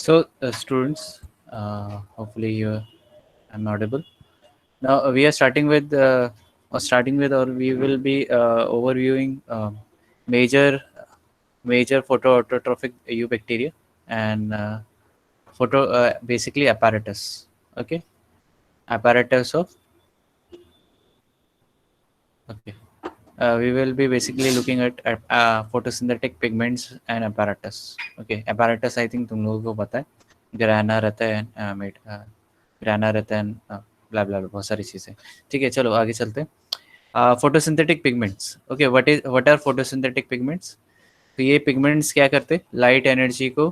So, students, hopefully you I'm audible. Now we are starting with, or we will be overviewing major photoautotrophic eubacteria and basically apparatus. Okay, apparatus of okay. We will be basically looking at photosynthetic pigments and apparatus. Okay, apparatus I think तुम लोगों को पता है, ग्राना रहता है, ग्राना रहता है, ब्ला ब्ला बहुत सारी चीज़ें. ठीक है, चलो आगे चलते हैं. Photosynthetic pigments. Okay, what are photosynthetic pigments? तो ये पिगमेंट्स क्या करते, लाइट एनर्जी को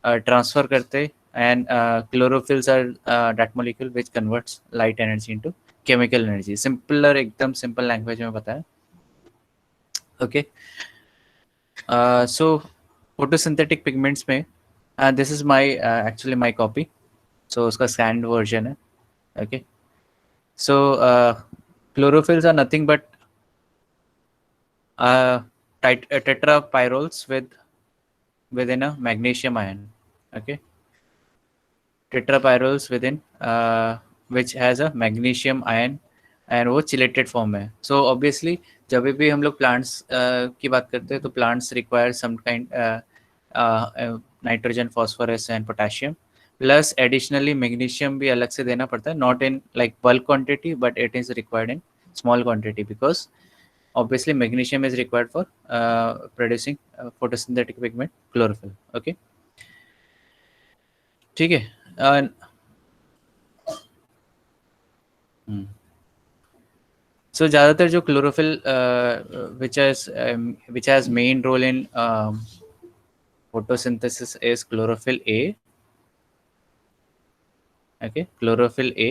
ट्रांसफर करते, and chlorophylls are that molecule which converts light energy into chemical energy. Simpler, एकदम सिंपल लैंग्वेज में बताया. ओके, सो फोटोसिंथेटिक पिगमेंट्स में this is my actually my copy, so उसका स्कैंड वर्जन है. Okay, so chlorophylls are nothing but tetrapyrols within a magnesium ion. Okay, tetrapyrols within which has a magnesium ion, and वो chelated form है. So obviously जब भी हम लोग plants की बात करते हैं तो plants require some kind nitrogen, phosphorus and potassium, plus additionally magnesium भी अलग से देना पड़ता है, not in like bulk quantity but it is required in small quantity because obviously magnesium is required for producing photosynthetic pigment chlorophyll. Okay, ठीक है. So ज़्यादातर जो chlorophyll which has main role in photosynthesis is chlorophyll A. Okay, chlorophyll A.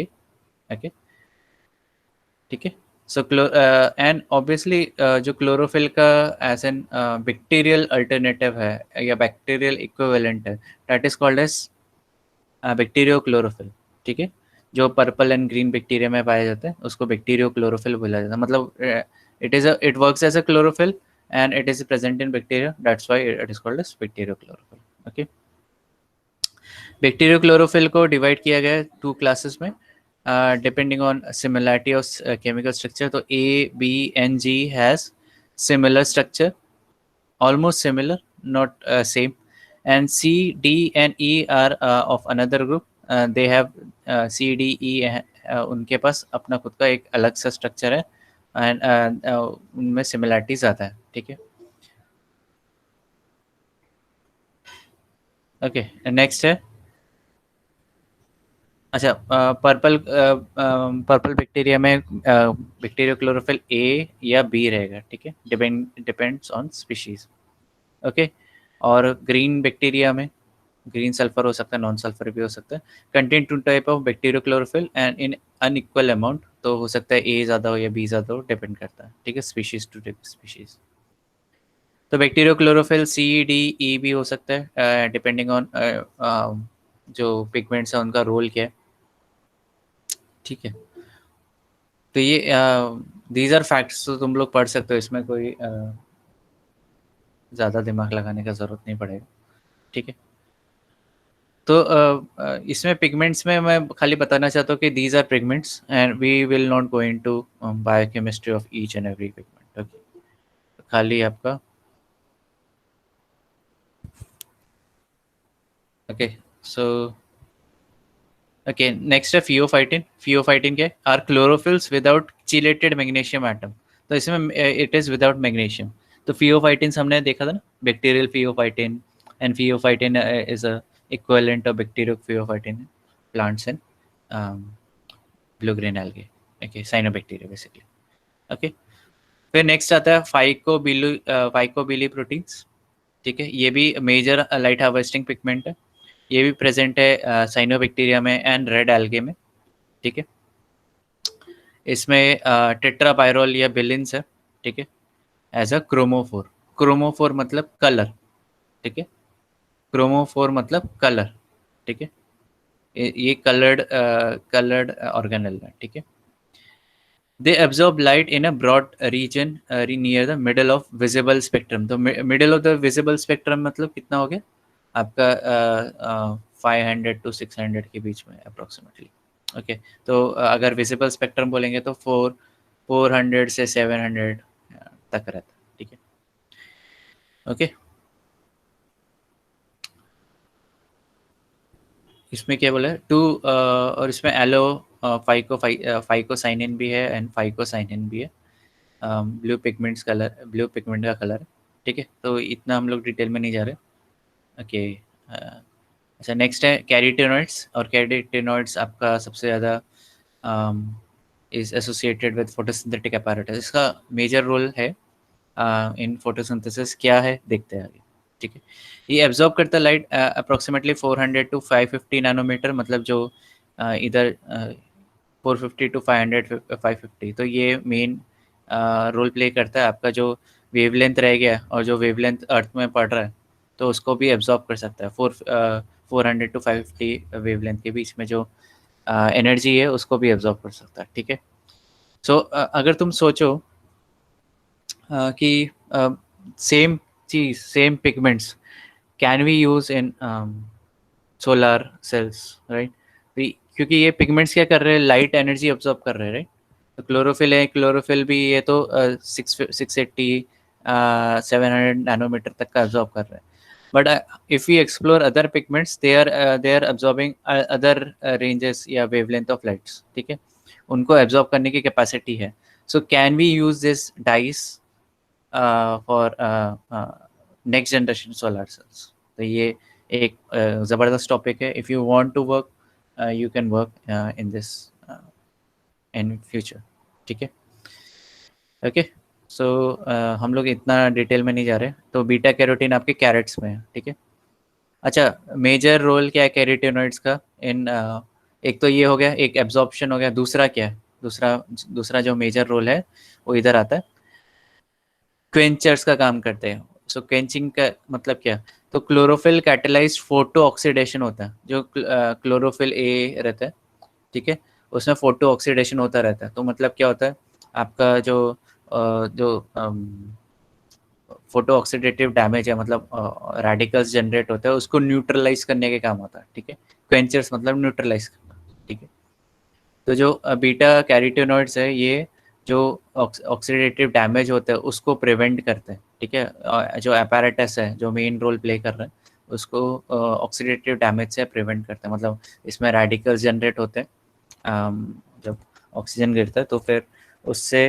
Okay, ठीक है. So and obviously जो chlorophyll का as an bacterial alternative है या bacterial equivalent है, that is called as bacteriochlorophyll. ठीक है, जो पर्पल एंड ग्रीन बैक्टीरिया में पाया जाता है उसको बैक्टीरियोक्लोरोफिल बोला जाता है. मतलब it works as a chlorophyll and it is present in bacteria, that's why it is called as bacteriochlorophyll. Okay, bacteriochlorophyll को डिवाइड किया गया है 2 क्लासेस में depending on similarity of chemical structure. तो A, B and G has similar structure, almost similar, not same, and C, D and E are of another group. They have C, D, E उनके पास अपना खुद का एक अलग सा structure है and उनमें सिमिलरिटी ज़्यादा है. ठीक है, ओके. नेक्स्ट है, अच्छा, पर्पल बैक्टीरिया में बैक्टीरियोक्लोरोफिल A या B रहेगा. ठीक है, डिपेंड्स ऑन स्पीशीज. ओके, और ग्रीन बैक्टीरिया में ग्रीन सल्फर हो सकता है, नॉन सल्फर भी हो सकता है. Contain 2 type of bacteriochlorophyll and in unequal amount, तो हो सकता है A ज़्यादा हो या B ज़्यादा हो, डिपेंड करता है. ठीक है, स्पीशीज टू स्पीशीज. तो बैक्टीरियोक्लोरोफिल C, D, E भी हो सकता है डिपेंडिंग ऑन जो पिगमेंट्स है उनका रोल क्या है. ठीक है, तो ये दीज आर फैक्ट्स, तो तुम लोग पढ़ सकते हो, इसमें कोई ज़्यादा दिमाग लगाने का ज़रूरत नहीं पड़ेगा. ठीक है, तो इसमें पिगमेंट्स में मैं खाली बताना चाहता हूँ कि these are pigments and we will not go into biochemistry of each and every pigment. Okay, खाली आपका ओके. सो ओके, नेक्स्ट है फियोफाइटिन. फियोफाइटिन क्या है? Are chlorophylls without chelated magnesium atom. तो इसमें इट इज़ विदाउट मैग्नीशियम. तो pheophytin हमने देखा था ना, bacterial pheophytin, and pheophytin is a equivalent of bacteriopheophytin plants and blue green algae. Okay, cyanobacteria basically. Okay, फिर नेक्स्ट आता है फाइकोबिली प्रोटीन्स. ठीक है, ये भी मेजर लाइट हार्वेस्टिंग पिगमेंट है. ये भी प्रेजेंट है साइनोबैक्टीरिया में एंड रेड एल्गे में. ठीक है, इसमें टेट्रापायरोल या बिलिन्स है. ठीक है, एज अ क्रोमोफोर. क्रोमोफोर मतलब कलर. ठीक है, क्रोमोफोर मतलब कलर. ठीक है, ये कलर्ड ऑर्गेनेल है. ठीक है, they absorb light in a broad region near the middle of visible spectrum. तो middle of the visible spectrum मतलब कितना हो गया आपका 500 to 600 के बीच में अप्रोक्सीमेटली। ओके, तो अगर विजिबल स्पेक्ट्रम बोलेंगे तो 400 से 700 तक रहता है, ठीक है। ओके, इसमें क्या बोला है टू, और इसमें एलो फाइकोसाइनिन भी है एंड फाइकोसाइनिन भी है। Blue pigments colour, blue pigment का कलर है, ठीक है। तो इतना हम लोग डिटेल में नहीं जा रहे। ओके, अच्छा नेक्स्ट है कैरोटीनॉइड्स, और कैरोटीनॉइड्स आपका सबसे ज़्यादा is associated with photosynthetic apparatus। इसका मेजर रोल है इन फोटोसिंथेसिस। क्या है देखते हैं आगे, ठीक है। ये एब्जॉर्ब करता है लाइट अप्रोक्सीमेटली 400 टू 550 नैनोमीटर, मतलब जो इधर 450 टू 500 550। तो ये मेन रोल प्ले करता है। आपका जो वेवलेंथ रह गया और जो वेवलेंथ अर्थ में पड़ रहा है तो उसको भी एब्जॉर्ब कर सकता है। 400 टू 550 वेवलेंथ के बीच में जो एनर्जी है उसको भी एब्जॉर्ब कर सकता है, ठीक है। सो अगर तुम सोचो कि सेम चीज, same pigments can we use in solar cells, right. क्योंकि ये पिगमेंट्स क्या कर रहे हैं, लाइट एनर्जी ऑब्जॉर्ब कर रहे हैं, राइट। तो क्लोरोफिल है, क्लोरोफिल भी ये तो 680 700 नैनोमीटर तक का ऑब्जॉर्ब कर रहे हैं। But if you explore other pigments, they are absorbing other ranges या वेवलेंथ ऑफ लाइट्स, ठीक है। उनको एब्जॉर्ब करने की कैपेसिटी है। So can we use this dyes for next generation solar cells. तो ये एक ज़बरदस्त टॉपिक है। If you want to work you can work in this in future, ठीक है। ओके, सो हम लोग इतना डिटेल में नहीं जा रहे। तो बीटा कैरोटीन आपके कैरेट्स में है, ठीक है। अच्छा, मेजर रोल क्या है कैरोटीनॉइड्स का इन एक तो ये हो गया, एक एब्जॉर्प्शन हो गया। दूसरा क्या है, दूसरा जो मेजर रोल है वो इधर आता है, क्वेंचर्स का काम करते हैं। सो क्वेंचिंग का मतलब क्या, तो क्लोरोफिल कैटेलाइज्ड फोटो ऑक्सीडेशन होता है। जो क्लोरोफिल ए रहता है, ठीक है, उसमें फोटो ऑक्सीडेशन होता रहता है। तो मतलब क्या होता है, आपका जो फोटो ऑक्सीडेटिव डैमेज है, मतलब रेडिकल्स जनरेट होता है, उसको न्यूट्रलाइज करने के काम आता है, ठीक है। क्वेंचर्स मतलब न्यूट्रलाइज करना, ठीक है। तो जो बीटा कैरोटीनॉइड्स है, ये जो ऑक्सीडेटिव डैमेज होता है उसको प्रिवेंट करते हैं, ठीक है। जो apparatus है जो मेन रोल प्ले कर रहे हैं उसको ऑक्सीडेटिव डैमेज से प्रिवेंट करते हैं। मतलब इसमें रेडिकल्स जनरेट होते हैं जब ऑक्सीजन गिरता है, तो फिर उससे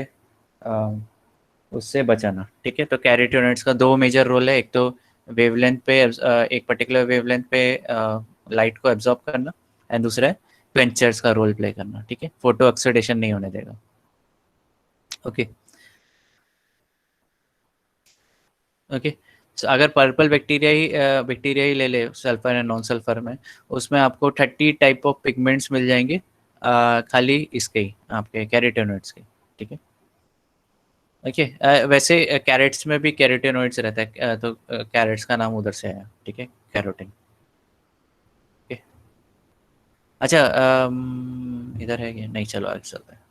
उससे बचाना, ठीक है। तो कैरोटीनॉइड्स का दो मेजर रोल है। एक तो वेवलेंथ पे एक पर्टिकुलर वेवलेंथ पे लाइट को एब्जॉर्ब करना, एंड दूसरा है क्वेंचर्स का रोल प्ले करना, ठीक है। फोटो ऑक्सीडेशन नहीं होने देगा। ओके ओके, so, अगर पर्पल बैक्टीरिया ही ले ले सल्फर एंड नॉन सल्फर में, उसमें आपको 30 टाइप ऑफ पिगमेंट्स मिल जाएंगे, खाली इसके ही आपके कैरोटीनॉइड्स के, ठीक है। ओके, वैसे कैरेट्स में भी कैरोटीनॉइड्स रहता है, तो कैरेट्स का नाम उधर से आया, ठीक है, कैरोटीन। ओके, अच्छा इधर है क्या, नहीं, चलो आगे चलते हैं।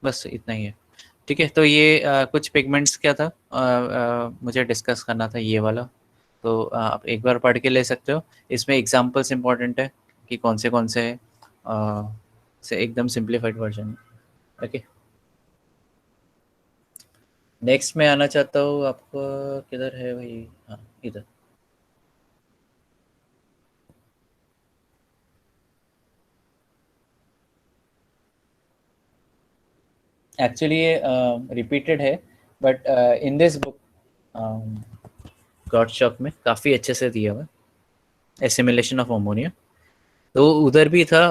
बस इतना ही है, ठीक है। तो ये कुछ पिगमेंट्स क्या था, मुझे डिस्कस करना था ये वाला। तो आप एक बार पढ़ के ले सकते हो। इसमें एग्जांपल्स इंपॉर्टेंट है कि कौन से हैं, से एकदम सिंप्लीफाइड वर्जन। ओके, नेक्स्ट मैं आना चाहता हूँ आपको, किधर है भाई, हाँ इधर। एक्चुअली ये रिपीटेड है, but in this book God shock में काफ़ी अच्छे से दिया हुआ, एसिमिलेशन ऑफ अमोनिया। तो उधर भी था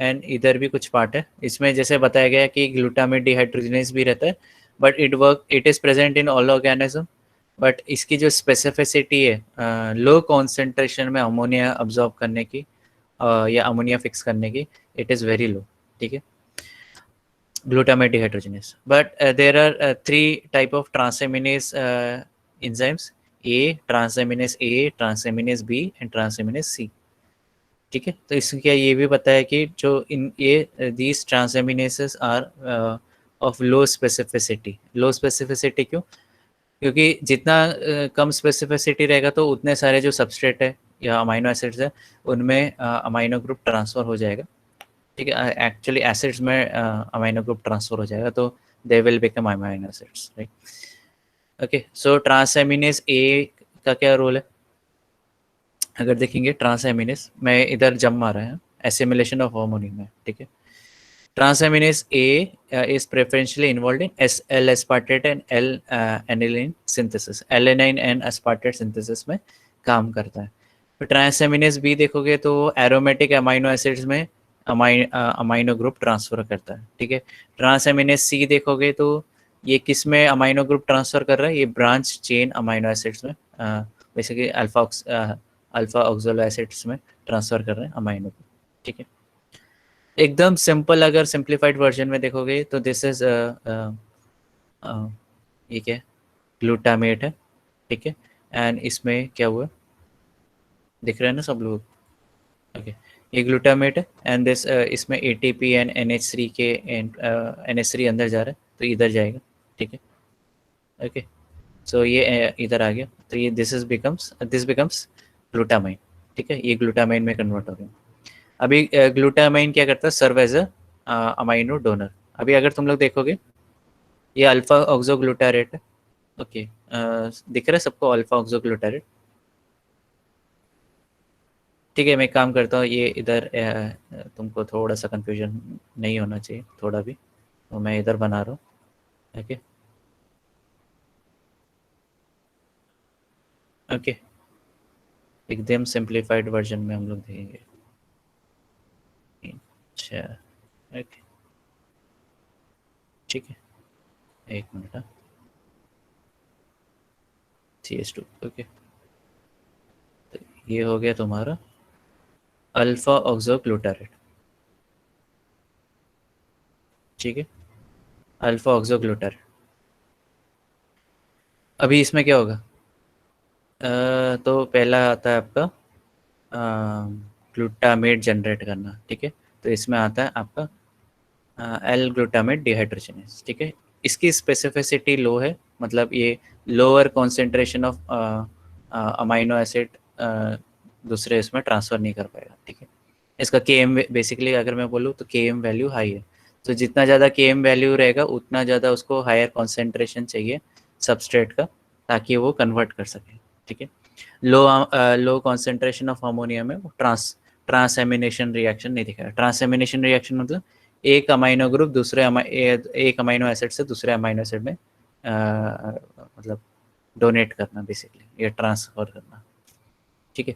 एंड इधर भी कुछ पार्ट है। इसमें जैसे बताया गया कि ग्लूटामेट डिहाइड्रोजनेस भी रहता है, but it is present in all organism. But इसकी जो स्पेसिफिसिटी है लो कॉन्सेंट्रेशन में अमोनिया अब्जॉर्ब करने की या अमोनिया फिक्स करने की, इट इज़ वेरी लो, ठीक है, glutamate dehydrogenase. But there are three type of transaminase enzymes: transaminase A, transaminase B and transaminase C, ठीक है। तो इसमें क्या ये भी पता है कि जो इन ये these transaminases are of low specificity. Low specificity क्यों, क्योंकि जितना कम स्पेसिफिसिटी रहेगा तो उतने सारे जो सबस्ट्रेट है या अमाइनो एसिड्स है उनमें अमाइनो ग्रुप ट्रांसफ़र हो जाएगा, ठीक है। एक्चुअली एसिड्स में अमाइनो ग्रुप ट्रांसफ़र हो जाएगा, तो they will become amino acids, right. Okay, so transaminase A का क्या रोल है? अगर देखेंगे ट्रांसएमिनेज में इधर जम मारा है एसिमिलेशन ऑफ हार्मोनी में, ठीक है। Transaminase A is preferentially involved in L-aspartate and L-aniline synthesis. Alanine and aspartate synthesis में काम करता है। तो ट्रांसएमिनेज बी देखोगे तो एरोमेटिक अमाइनो एसिड्स में अमाइनो ग्रुप ट्रांसफर करता है, ठीक है। ट्रांसएमिनेज सी देखोगे तो ये किस में अमाइनो ग्रुप ट्रांसफर कर रहा है? ये ब्रांच चेन अमाइनो एसिड्स में, बेसिकली अल्फा ऑक्सोलो एसिड्स में ट्रांसफर कर रहे हैं अमाइनो ग्रुप, ठीक है। एकदम सिंपल अगर सिंप्लीफाइड वर्जन में देखोगे तो दिस इज ये क्या है? ग्लूटामेट है, ठीक है। एंड इसमें क्या हुआ दिख रहा है ना सब लोग? ओके, ये ग्लूटामेट है एंड दिस इसमें एटीपी एंड NH3 के NH3 अंदर जा रहा है तो इधर जाएगा, ठीक है। ओके, सो ये इधर आ गया तो ये दिस बिकम्स ग्लूटामाइन, ठीक है। ये ग्लूटामाइन में कन्वर्ट हो गया। अभी ग्लूटामाइन क्या करता है? Serve as amino donor. अभी अगर तुम लोग देखोगे ये अल्फा ऑक्सोग्लूटारेट है, ओके। दिख रहा है सबको अल्फा ऑक्सोग्लूटारेट? ठीक है, मैं एक काम करता हूँ, ये इधर तुमको थोड़ा सा कंफ्यूजन नहीं होना चाहिए थोड़ा भी, तो मैं इधर बना रहा हूँ, ओके ओके। एकदम सिंप्लीफाइड वर्जन में हम लोग देखेंगे। अच्छा, ओके, ठीक है, एक मिनट। CH2, okay. तो ये हो गया तुम्हारा अल्फा ऑक्सोग्लूटारेट, ठीक है, अल्फा ऑक्सोग्लूटारेट। अभी इसमें क्या होगा? तो पहला आता है आपका ग्लूटामेट जनरेट करना, ठीक है। तो इसमें आता है आपका एल ग्लूटामेट डिहाइड्रोजनेज, ठीक है। इसकी स्पेसिफिसिटी लो है, मतलब ये lower concentration of amino acid दूसरे इसमें ट्रांसफ़र नहीं कर पाएगा, ठीक है। इसका KM बेसिकली अगर मैं बोलूँ तो KM वैल्यू हाई है, तो जितना ज़्यादा KM वैल्यू रहेगा उतना ज़्यादा उसको हायर कॉन्सेंट्रेशन चाहिए सबस्ट्रेट का, ताकि वो कन्वर्ट कर सके, ठीक है। लो कॉन्सेंट्रेशन ऑफ अमोनिया में वो ट्रांसएमिनेशन रिएक्शन नहीं दिखाएगा। ट्रांसएमिनेशन रिएक्शन मतलब एक अमाइनो ग्रुप एक अमाइनो एसिड से दूसरे अमाइनो एसिड में मतलब डोनेट करना, बेसिकली ये ट्रांसफर करना, ठीक है।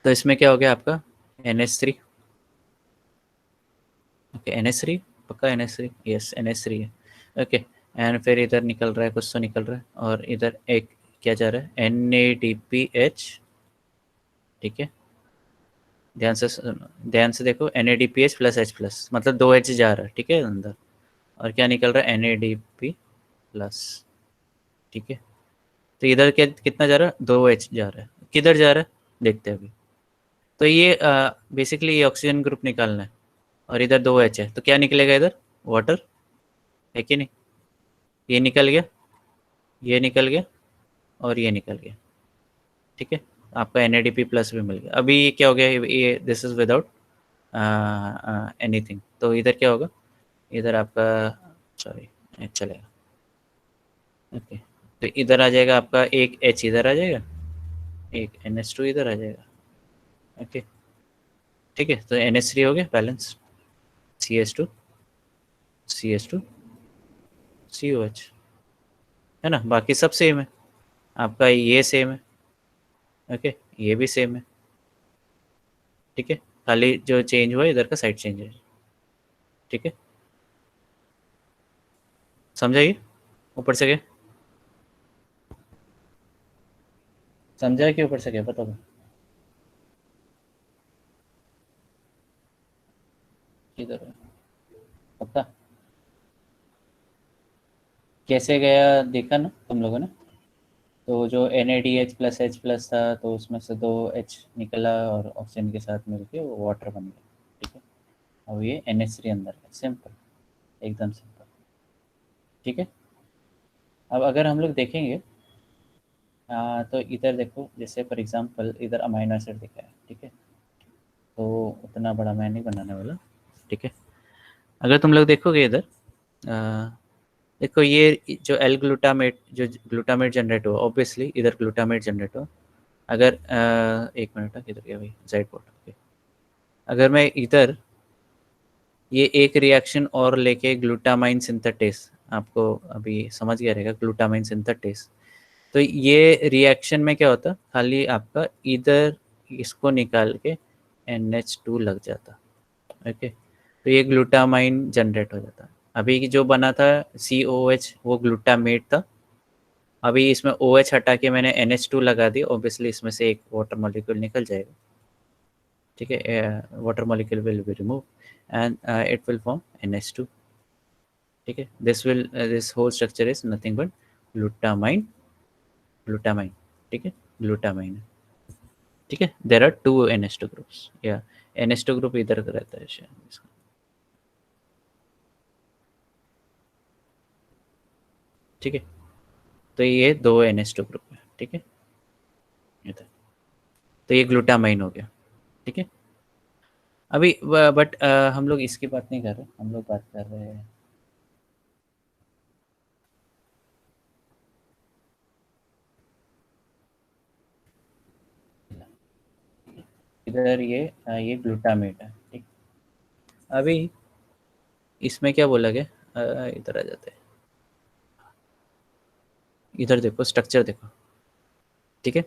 तो इसमें क्या हो गया आपका NH3, ओके, NH3 पक्का, NH3, यस NH3 है, ओके। एंड फिर इधर निकल रहा है कुछ तो निकल रहा है, और इधर एक क्या जा रहा है? NADPH, ठीक है। ध्यान से देखो, NADPH प्लस H प्लस, मतलब 2H जा रहा है, ठीक है अंदर, और क्या निकल रहा है? NADP प्लस, ठीक है। तो इधर क्या कितना जा रहा है? 2H जा रहा है, किधर जा रहा है देखते हैं अभी। तो ये बेसिकली ये ऑक्सीजन ग्रुप निकालना है, और इधर 2H है, तो क्या निकलेगा इधर? वाटर है कि नहीं? ये निकल गया, ये निकल गया, और ये निकल गया, ठीक है। आपका NADP प्लस भी मिल गया। अभी ये क्या हो गया? ये दिस इज विदाउट एनीथिंग, तो इधर क्या होगा? इधर आपका सॉरी चलेगा, ओके। तो इधर आ जाएगा आपका एक H इधर आ जाएगा, एक NH2 इधर आ जाएगा, ओके, ठीक है। तो NH3 हो गया बैलेंस, CH2 CH2 COH, है ना। बाकी सब सेम है, आपका ये सेम है, ओके, ये भी सेम है, ठीक है। खाली जो चेंज हुआ है इधर का साइड चेंज है, ठीक है। समझाइए ऊपर से क्या समझा है कि ऊपर से क्या पता हो? किधर है? पक्का कैसे गया देखा ना तुम लोगों ने? तो जो NADH प्लस H प्लस था तो उसमें से 2H निकला और ऑक्सीजन के साथ मिलके वो वाटर बन गया, ठीक है। अब ये NH3 अंदर है, सिंपल, एकदम सिंपल, ठीक है। अब अगर हम लोग देखेंगे तो इधर देखो, जैसे फॉर एग्जांपल इधर अमाइनो एसिड दिखा है, ठीक है, तो उतना बड़ा मैं नहीं बनाने वाला, ठीक है। अगर तुम लोग देखोगे इधर देखो, ये जो एल ग्लूटामेट, जो ग्लूटामेट जनरेट हुआ, ऑब्वियसली इधर ग्लूटामेट जनरेट हुआ। अगर एक मिनट, किधर गया भाई, साइड पोर्ट। अगर मैं इधर ये एक रिएक्शन और लेके ग्लूटामाइन सिंथेटेस, आपको अभी समझ गया रहेगा ग्लूटामाइन सिंथेटेस, तो ये रिएक्शन में क्या होता, खाली आपका इधर इसको निकाल के NH2 लग जाता, ओके, तो ये ग्लूटामाइन जनरेट हो जाता। अभी जो बना था COH वो ग्लूटामेट था, अभी इसमें OH हटा के मैंने NH2 लगा दी, ऑब्वियसली इसमें से एक वाटर मॉलिक्यूल निकल जाएगा, ठीक है, water molecule will be remove and it will form NH2, ठीक है। This whole structure is nothing but glutamine, glutamine, ठीक है, ग्लूटामाइन, ठीक है। देयर आर 2 NH2 ग्रुप्स, या NH2 ग्रुप इधर रहता है शायद इसका, ठीक है। तो ये 2 NH2 ग्रुप है, ठीक है, इधर, तो ये ग्लूटामाइन हो गया, ठीक है। अभी बट हम लोग इसकी बात नहीं कर रहे, हम लोग बात कर रहे हैं इधर, ये ग्लूटामेट है, ठीक। अभी इसमें क्या बोला गया, इधर आ जाते हैं, इधर देखो स्ट्रक्चर देखो, ठीक है।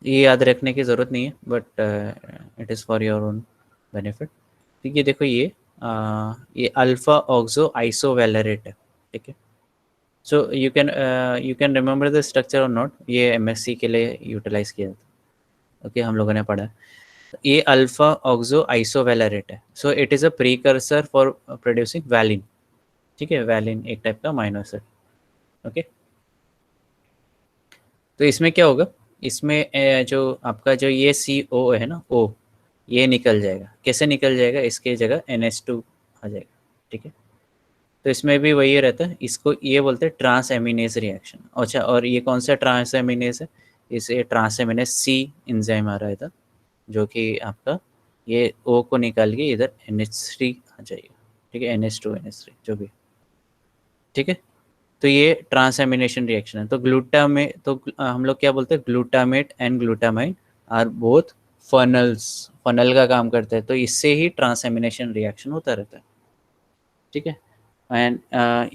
ये याद रखने की ज़रूरत नहीं है, but it is for your own benefit. ठीक है, देखो ये अल्फा ऑक्सो आइसोवेलेरेट है, ठीक है। सो you can remember the structure और नॉट, ये MSc के लिए यूटिलाइज किया था, ओके, हम लोगों ने पढ़ा। ये अल्फा ऑक्सो आइसोवेलेरेट है, so it is a precursor for producing valine, ठीक है, वैलिन एक टाइप का अमाइनो एसिड, ओके। तो इसमें क्या होगा, इसमें जो आपका जो ये CO है ना, O, ये निकल जाएगा, कैसे निकल जाएगा, इसके जगह NH2 आ जाएगा, ठीक है। तो इसमें भी वही रहता है, इसको ये बोलते हैं ट्रांस एमिनेज रिएक्शन। अच्छा, और ये कौन सा ट्रांस एमिनेज है, इसे ट्रांस एमिनेज C इंजाइम आ रहा था, जो कि आपका ये O को निकाल के इधर NH3 आ जाएगा, ठीक है, NH2 NH3 जो भी, ठीक है। तो ये ट्रांसएमिनेशन रिएक्शन है। तो ग्लूटामेट, तो हम लोग क्या बोलते हैं, glutamate and glutamine are both funnels, funnel का काम करते हैं, तो इससे ही ट्रांसएमिनेशन रिएक्शन होता रहता है, ठीक है। एंड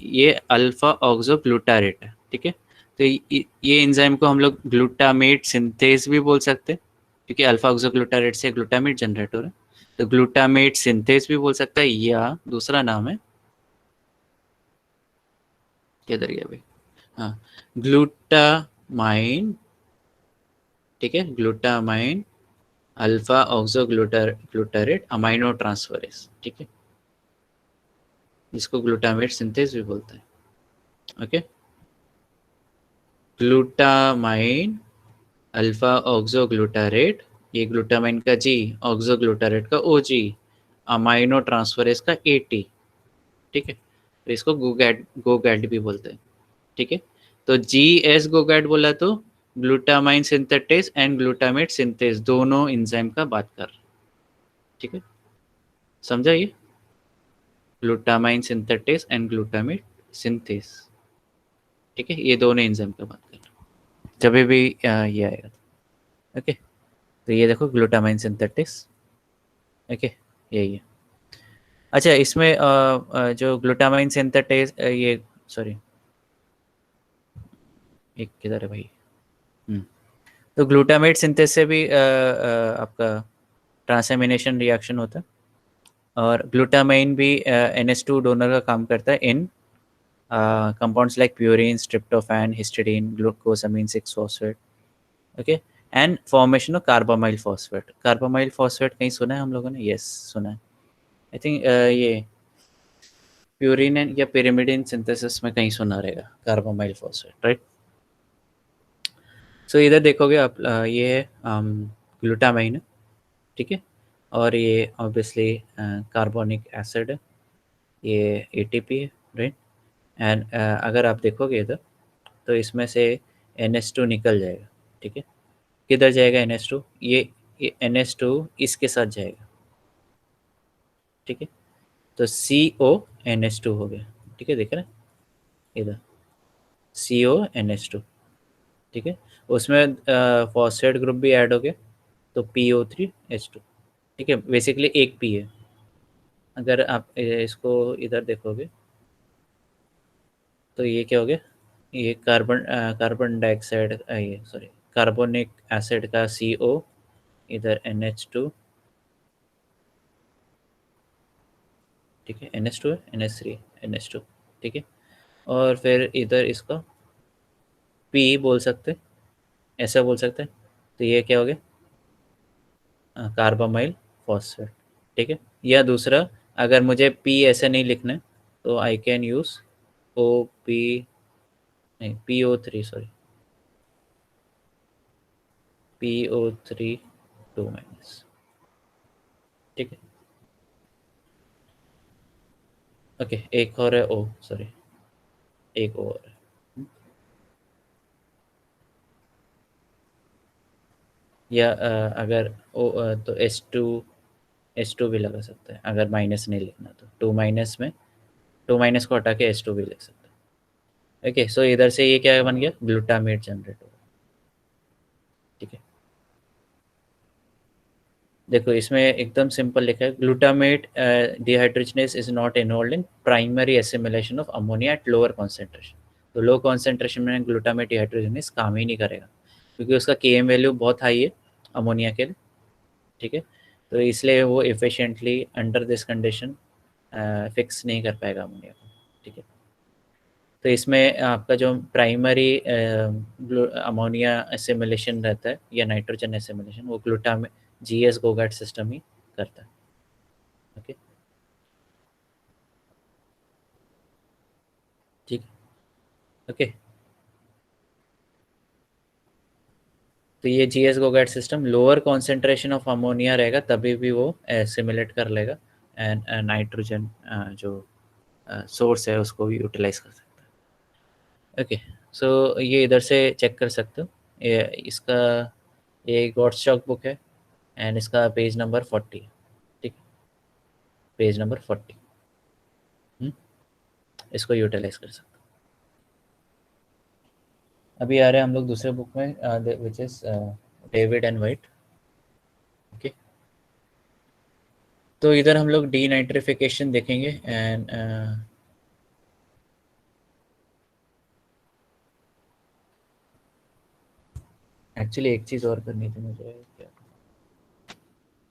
ये अल्फा ऑक्सो ग्लूटारेट है, ठीक है। तो ये एंजाइम को हम लोग ग्लूटामेट सिंथेज भी बोल सकते हैं, क्योंकि अल्फा ऑक्सो ग्लूटारेट से ग्लूटामेट जनरेट हो रहा है, तो ग्लूटामेट सिंथेज भी बोल सकता है, या दूसरा नाम है, किधर गया भाई, हाँ, ग्लूटामाइन, ठीक है, glutamine alpha oxo glutarate amino transferase, ठीक है, जिसको ग्लूटामेट सिंथेज भी बोलते हैं, okay. Glutamine alpha oxo glutarate, ये ग्लूटामाइन का G, ऑक्सो ग्लूटारेट का OG, अमाइनो ट्रांसफरेज का AT, ठीक है। तो इसको गोगैड भी बोलते हैं, ठीक है। तो GS गोगैड बोला तो glutamine synthetase and glutamate synthase दोनों एंजाइम का बात कर, ठीक है, समझा ये, glutamine synthetase and glutamate synthase, ठीक है, ये दोनों एंजाइम का बात कर रहे हैं जब भी ये आएगा, ओके। तो ये देखो ग्लूटामाइन सिंथेटेस, ओके, यही है। अच्छा, इसमें जो ग्लूटामाइन सिंथेटेस, ये सॉरी, एक किधर है भाई, तो ग्लूटामेट सिंथेस से भी आपका ट्रांसएमिनेशन रिएक्शन होता है, और ग्लूटामाइन भी NH2 डोनर का काम करता है इन compounds like purine, tryptophan, histidine, glucosamine 6 phosphate, okay, and formation of carbamyl phosphate। carbamyl phosphate कहीं सुना है हम लोगों ने, yes सुना है, आई थिंक ये प्यूरिन या pyrimidine सिंथेसिस में कहीं सुना रहेगा कार्बामाइल फॉस्फेट, राइट। सो इधर देखोगे आप, ये है ग्लूटामाइन है, ठीक है, और ये ऑब्वियसली कार्बोनिक एसिड है, ये ATP है, राइट। एंड अगर आप देखोगे इधर तो इसमें से NH2 निकल जाएगा, ठीक है। किधर जाएगा NH2? ये NH2 इसके साथ जाएगा, ठीक है। तो CONH2 हो गया, ठीक है, देख रहे हैं इधर CONH2, ठीक है। उसमें फॉस्फेट ग्रुप भी ऐड हो गया, तो PO3H2, ठीक है। बेसिकली एक पी है। अगर आप इसको इधर देखोगे तो ये क्या हो गया, ये कार्बन डाइऑक्साइड, ये सॉरी कार्बोनिक एसिड का CO, इधर NH2, ठीक है। NH2 है, NH3, NH2, ठीक है। और फिर इधर इसको P बोल सकते, ऐसा बोल सकते हैं। तो ये क्या हो गया, कार्बामाइल फॉस्फेट, ठीक है। या दूसरा, अगर मुझे P ऐसे नहीं लिखना है तो आई कैन यूज़ OP, नहीं PO3, सॉरी PO3 2 माइनस, ठीक है। ओके, एक और है O, सॉरी एक और है। या अगर तो H2 भी लगा सकते हैं, अगर माइनस नहीं लिखना तो 2 माइनस में 2 माइनस को हटा के H2 भी लिख सकते हैं। ओके, सो इधर से ये क्या बन गया, ग्लूटामेट जनरेट होगा, ठीक है। देखो इसमें एकदम सिंपल लिखा है, glutamate dehydrogenase is not involve in primary assimilation of ammonia at lower concentration. तो लो कॉन्सेंट्रेशन में ग्लूटामेट डिहाइड्रोजनेस काम ही नहीं करेगा, क्योंकि उसका Km वैल्यू बहुत हाई है अमोनिया के लिए, ठीक है। तो इसलिए वो efficiently under this condition fix नहीं कर पाएगा अमोनिया को, ठीक है। तो इसमें आपका जो प्राइमरी अमोनिया एसिमिलेशन रहता है या नाइट्रोजन एसिमिलेशन, वो ग्लूटामेट GS गोगैट सिस्टम ही करता है, ओके, ठीक है, ओके। तो ये GS GOGAT system lower concentration of ammonia रहेगा तभी भी वो एसिमिलेट कर लेगा, एंड नाइट्रोजन जो सोर्स है उसको भी यूटिलाइज कर सकता है, ओके। सो ये इधर से चेक कर सकते हो, ये इसका ये गॉडस्टॉक बुक है, एंड इसका पेज नंबर 40 है, ठीक है, पेज नंबर 40। इसको यूटिलाइज कर सकते हो। अभी आ रहे हैं हम लोग दूसरे बुक में, which is David and white, okay. तो इधर हम लोग डीनाइट्रिफिकेशन देखेंगे, एंड एक्चुअली एक चीज़ और करनी थी मुझे, क्या,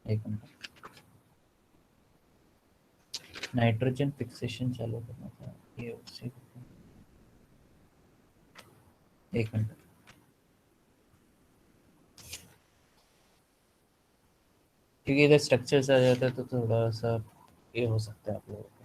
एक मिनट, नाइट्रोजन फिक्सेशन चालू करना था, ये उसी, एक मिनट, क्योंकि इधर स्ट्रक्चर्स आ जाता है तो थोड़ा सा ये हो सकता है आप लोगों को।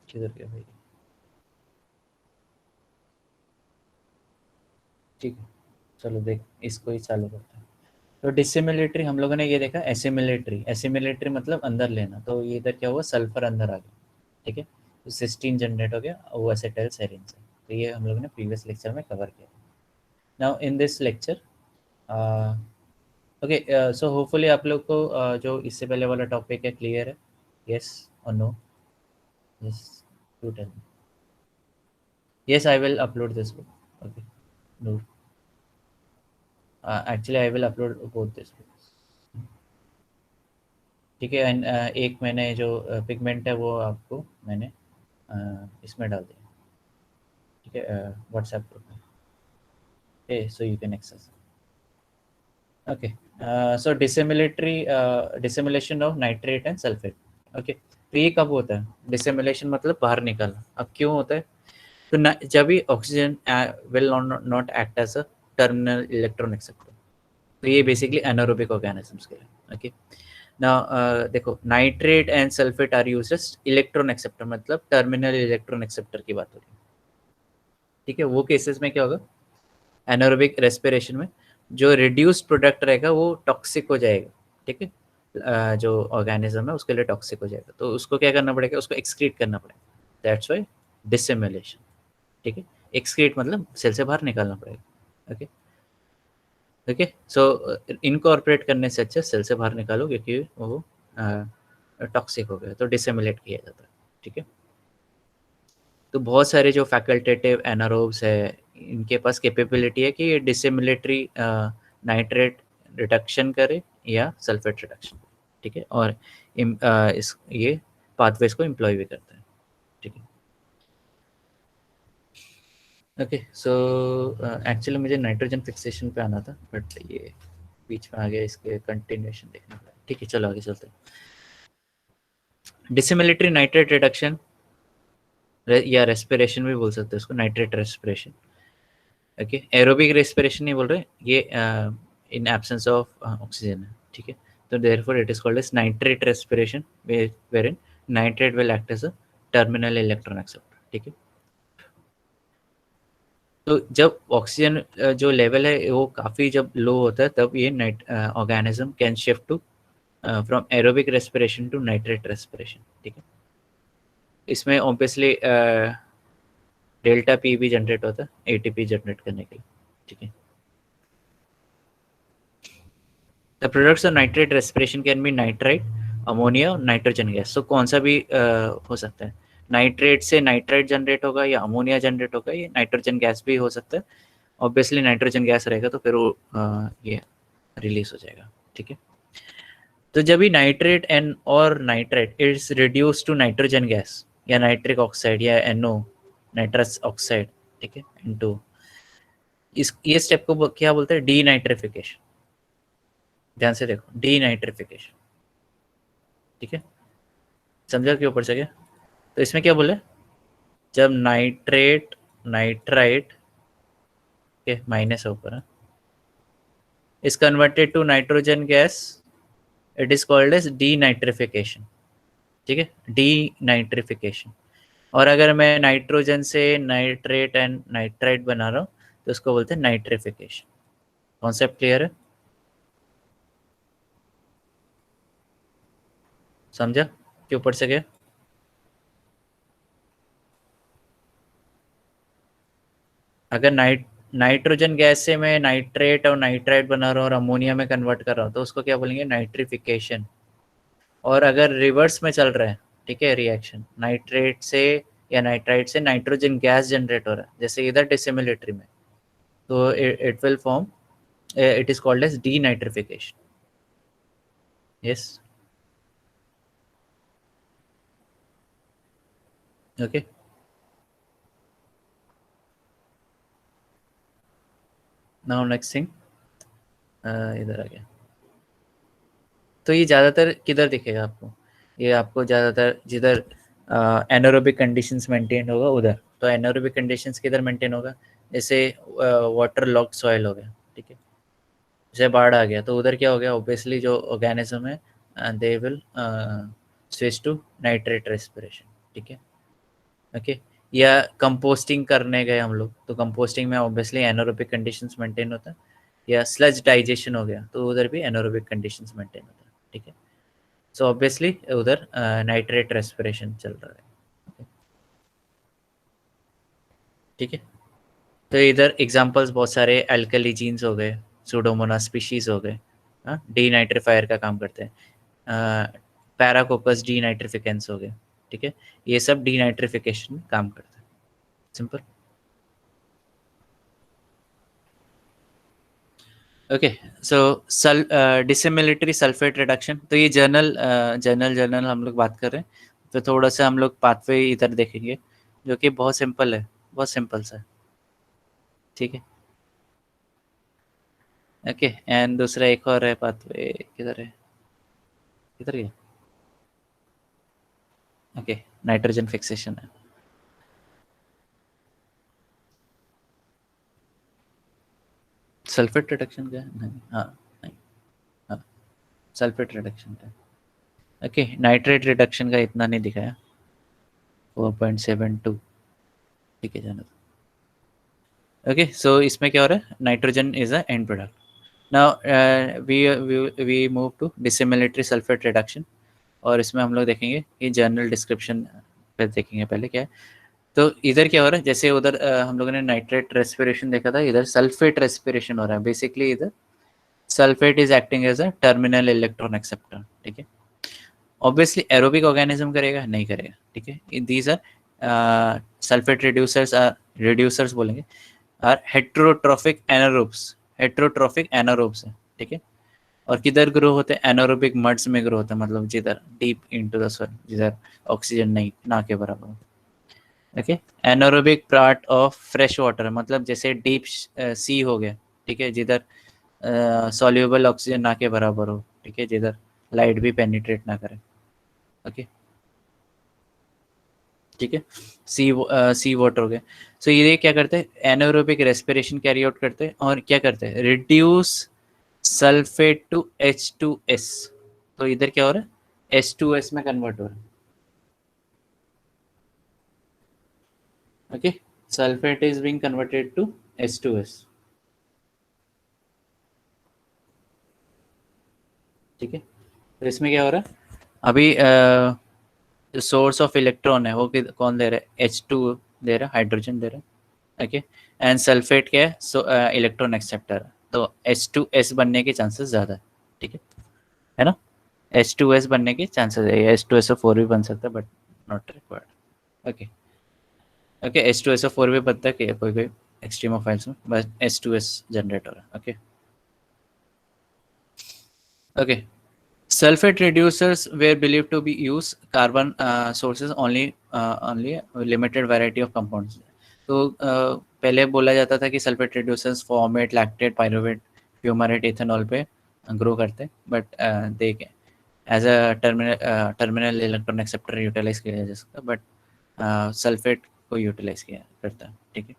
किधर गया भाई, ठीक है, चलो देख इसको ही चालू करते हैं। तो डिसिमिलेटरी हम लोगों ने ये देखा, एसिमिलेटरी, एसिमिलेटरी मतलब अंदर लेना, तो ये इधर क्या हुआ, सल्फर अंदर आ गया, ठीक है। तो सिस्टीन जनरेट हो गया ओ एसिटाइल सेरिन से। तो ये हम लोगों ने प्रीवियस लेक्चर में कवर किया। Now in this lecture, okay, so hopefully आप लोग को जो इससे पहले वाला टॉपिक है क्लियर है, यस और no, yes, to tell me, yes I will upload this book, okay, no, actually I will upload both this books, ठीक है। एंड एक मैंने जो पिगमेंट है वो आपको मैंने इसमें डाल दिया, ठीक है, व्हाट्सएप ग्रुप में, okay, so you can access, okay. So dissimilation of nitrate and sulphate, okay. तो ये कब होता है डिसिमिलेशन, मतलब बाहर निकलना। अब क्यों होता है, तो जब भी oxygen will not act as a terminal electron acceptor, तो ये बेसिकली एनारोबिक ऑर्गेनिजम्स के लिए। ओके, नाउ देखो, nitrate and sulphate are used as electron acceptor, मतलब टर्मिनल इलेक्ट्रॉन एक्सेप्टर की बात हो रही है। ठीक है, वो केसेस में क्या होगा, एनारोबिक रेस्पिरेशन में जो रिड्यूस्ड प्रोडक्ट रहेगा वो टॉक्सिक हो जाएगा। ठीक है, जो ऑर्गेनिज्म है उसके लिए टॉक्सिक हो जाएगा, तो उसको क्या करना पड़ेगा, उसको एक्सक्रीट करना पड़ेगा। That's why dissimulation. ठीक है, एक्सक्रीट मतलब सेल से बाहर निकालना पड़ेगा। ओके ओके, सो इनकॉर्पोरेट करने से अच्छा सेल से बाहर निकालो, क्योंकि वो टॉक्सिक हो गया, तो डिसिमुलेट किया जाता है। ठीक है, तो बहुत सारे जो फैकल्टेटिव एनारोब्स है, इनके पास कैपेबिलिटी है कि ये डिसिमुलेटरी नाइट्रेट रिडक्शन करे या सल्फेट रिडक्शन। ठीक है, और इस ये पाथवेज को एम्प्लॉय भी करते हैं। ठीक है, ओके, सो एक्चुअली मुझे नाइट्रोजन फिक्सेशन पे आना था, बट ये बीच में आ गया, इसके कंटिन्यूएशन देखना पड़ा। ठीक है, चलो आगे चलते हैं। डिसिमिलिटरी नाइट्रेट रिडक्शन या रेस्पिरेशन भी बोल सकते हैं उसको, nitrate respiration. Okay, aerobic respiration नहीं बोल रहे, ये इन एब्सेंस ऑफ ऑक्सीजन है। ठीक है, तो therefore it is called as nitrate respiration, wherein nitrate will act as a terminal electron acceptor. ठीक है, तो जब ऑक्सीजन जो लेवल है वो काफ़ी जब लो होता है, तब ये नाइट organism can shift to from aerobic respiration to nitrate respiration. ठीक है, इसमें ऑब्वियसली डेल्टा पी भी जनरेट होता है एटीपी जनरेट करने के लिए। ठीक है, the products of nitrate respiration can be nitrite, ammonia और नाइट्रोजन गैस। तो कौन सा भी हो सकता है, नाइट्रेट से नाइट्राइट जनरेट होगा या अमोनिया जनरेट होगा, ये नाइट्रोजन गैस भी हो सकता है। ऑब्वियसली नाइट्रोजन गैस रहेगा तो फिर वो ये रिलीज हो जाएगा। ठीक है, तो जब भी नाइट्रेट एन और nitrate it's reduce to nitrogen gas या नाइट्रिक ऑक्साइड या एनओ, नाइट्रस ऑक्साइड। ठीक है, इनटू इस ये स्टेप को क्या बोलते हैं, डी नाइट्रिफिकेशन। ध्यान से देखो, डी नाइट्रिफिकेशन। ठीक है, समझा क्यों ऊपर से गया। तो इसमें क्या बोले, जब नाइट्रेट नाइट्राइट के माइनस है ऊपर is converted to nitrogen gas, it is called as denitrification. ठीक है, डी नाइट्रिफिकेशन। और अगर मैं नाइट्रोजन से नाइट्रेट एंड नाइट्राइट बना रहा हूँ तो उसको बोलते हैं नाइट्रिफिकेशन। कॉन्सेप्ट क्लियर है, समझा क्यों ऊपर से गया। अगर नाइट्रोजन गैस से मैं नाइट्रेट और नाइट्राइट बना रहा हूँ और अमोनिया में कन्वर्ट कर रहा हूँ तो उसको क्या बोलेंगे, नाइट्रिफिकेशन। और अगर रिवर्स में चल रहा है, ठीक है, रिएक्शन नाइट्रेट से या नाइट्राइट से नाइट्रोजन गैस जनरेट हो रहा है, जैसे इधर डिसिमिलेटरी में, तो it will form, it is called as denitrification. Yes, okay, now next thing, इधर आ गया। तो ये ज़्यादातर किधर दिखेगा आपको, ये आपको ज़्यादातर जिधर एनारोबिक कंडीशंस मेंटेन होगा उधर। तो एनारोबिक कंडीशंस किधर मेंटेन होगा, जैसे वाटर लॉक्ड सॉइल हो गया। ठीक है, जैसे बाढ़ आ गया तो उधर क्या हो गया, ऑब्वियसली जो ऑर्गेनिज्म है they will switch to nitrate respiration. ठीक है, ओके, या कंपोस्टिंग करने गए हम लोग, तो कंपोस्टिंग में ऑब्वियसली एनारोबिक कंडीशंस मेंटेन होता है। या स्लज डाइजेशन हो गया तो उधर भी एनारोबिक कंडीशंस मेंटेन होता है। ठीक है, सो ऑब्वियसली उधर नाइट्रेट रेस्पिरेशन चल रहा है। ठीक है, तो इधर एग्जांपल्स बहुत सारे, अल्कली जीन्स हो गए, सूडोमोनास स्पीशीज हो गए, डी नाइट्रीफायर का काम करते हैं, पैराकोकस डी नाइट्रिफिकेंस हो गए। ठीक है, ये सब डी नाइट्रिफिकेशन में काम करते हैं। Simple, okay. So dissimilatory sulphate reduction, तो ये जर्नल हम लोग बात कर रहे हैं, तो थोड़ा सा हम लोग पाथवे इधर देखेंगे, जो कि बहुत सिंपल है, बहुत सिंपल सा है। ठीक है, ओके, एंड दूसरा एक और है पाथवे, किधर है, किधर गया, ओके, नाइट्रोजन फिक्सेशन है। सल्फेट रिडक्शन का नहीं, हाँ नहीं, हाँ सल्फेट रिडक्शन का। ओके, नाइट्रेट रिडक्शन का इतना नहीं दिखाया, 4.72, ठीक है जाना। ओके, सो इसमें क्या हो रहा है, nitrogen is a end product. Now we move to dissimilatory sulphate reduction, और इसमें हम लोग देखेंगे कि जर्नल डिस्क्रिप्शन पे देखेंगे पहले क्या है। तो इधर क्या हो रहा है, जैसे उधर हम लोगों ने नाइट्रेट रेस्पिरेशन देखा था, इधर सल्फेट रेस्पिरेशन हो रहा है। बेसिकली इधर sulphate is acting as a terminal electron acceptor, ठीक है। ऑब्वियसली एरोबिक ऑर्गेनिज्म करेगा नहीं करेगा, ठीक है। दीज आर सल्फेट रिड्यूसर्स बोलेंगे, are heterotrophic anaerobes, heterotrophic anaerobes है, ठीक है। और किधर ग्रो होते हैं, एनारोबिक मड्स में ग्रो होते हैं, मतलब जिधर डीप इनटू द सॉइल, जिधर ऑक्सीजन नहीं ना के बराबर हो। Okay, anaerobic part of fresh water, मतलब जैसे डीप सी हो गया, ठीक है, जिधर सॉल्युबल ऑक्सीजन ना के बराबर हो, ठीक है, जिधर लाइट भी पेनिट्रेट ना करे। ओके, ठीक है, सी वाटर हो गया। सो ये क्या करते हैं, एनारोबिक रेस्पिरेशन कैरी आउट करते हैं, और क्या करते हैं, रिड्यूस सल्फेट टू H2S। तो इधर क्या हो रहा है, H2S में कन्वर्ट हो रहा है। Okay, sulphate is being converted to H2S, ठीक है। तो इसमें क्या हो रहा है, अभी जो सोर्स ऑफ इलेक्ट्रॉन है वो कौन दे रहा है, H2 दे रहा है, हाइड्रोजन दे रहा है। ओके, एंड सल्फेट क्या है, सो इलेक्ट्रॉन एक्सेप्टर, तो H2S बनने के चांसेस ज़्यादा है ना। H2S बनने के चांसेस है, H2SO4 भी बन सकता है but not required. Okay, okay, H2SO4 भी बनता है कि कोई कोई एक्सट्रीमोफाइल्स में, बस H2S जनरेट हो रहा है। Okay, okay, sulfate reducers were believed to be use carbon sources only limited variety of compounds। तो पहले बोला जाता था कि sulphate reducers formate, lactate, pyruvate, fumarate, ethanol पे ग्रो करते, but they as a terminal electron acceptor utilise किया जा सकता, बट सल्फेट को यूटिलाइज किया करता है, ठीक है।